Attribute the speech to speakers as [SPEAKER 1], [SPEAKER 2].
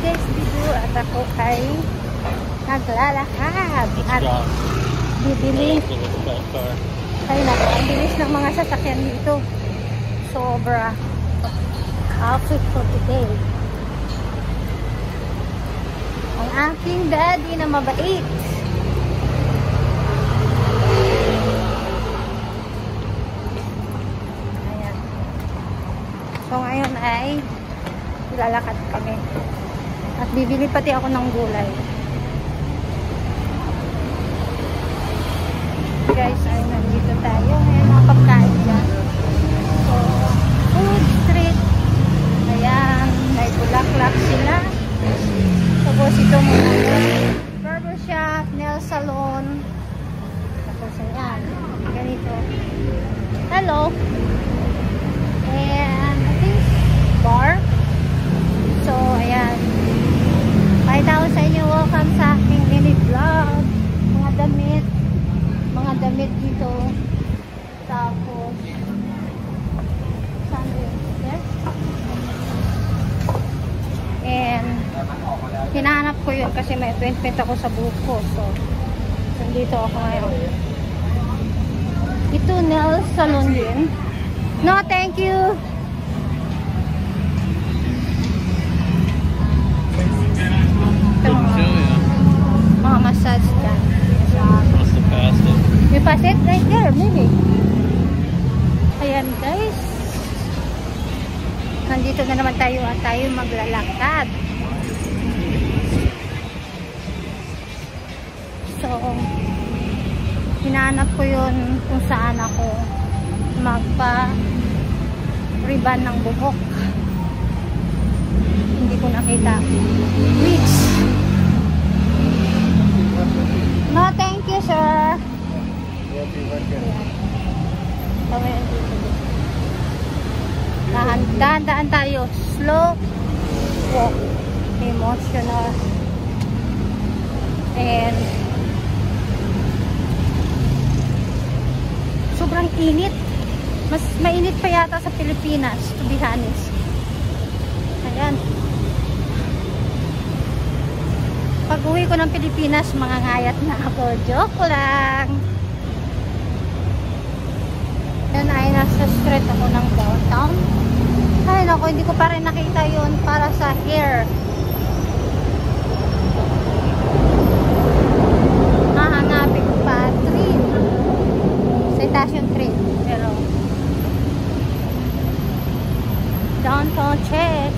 [SPEAKER 1] guys, Bidu at ako ay naglalakad at bibili. Ay naku, ang bilis ng mga sasakyan dito. Sobra. Outfit for today. Ang aking daddy na mabait. Ayan. So ngayon ay lalakad kami. At bibili pati ako ng gulay. Guys, ay nandito tayo. Ngayon mga pagkain dyan. So, food street. Ayan, may bulaklak sila. Tapos ito mga barbershop, nail salon. Tapos ayan, ganito. Hello. And I think bar. So, ayan. Pakita ko sa inyo, welcome sa aking mini vlog. Mga damit dito. Tapos sandwiches. And hinahanap ko yun kasi may appointment ako sa buhok ko. So, nandito ako ngayon. Ito nail salon din. No, thank you. Mga massage dyan. You pass it right there, maybe. Ayan guys. Nandito na naman tayo at tayo maglalakad. So, hinahanap ko yun kung saan ako magpa-ribbon ng buhok. Hindi ko nakita. Which? No, thank you, sir. Dahan-dahan tayo. Slow walk. Emotional. And sobrang init. Mas mainit pa yata sa Pilipinas, to be honest. Ayan. Pag uwi ko ng Pilipinas, mangangayat na ako. Joke lang. Yan ay nasa street ako ng downtown. Ay naku, hindi ko pa rin nakita yun para sa hair. Hahanapin ko pa train. Citation train. Pero downtown check.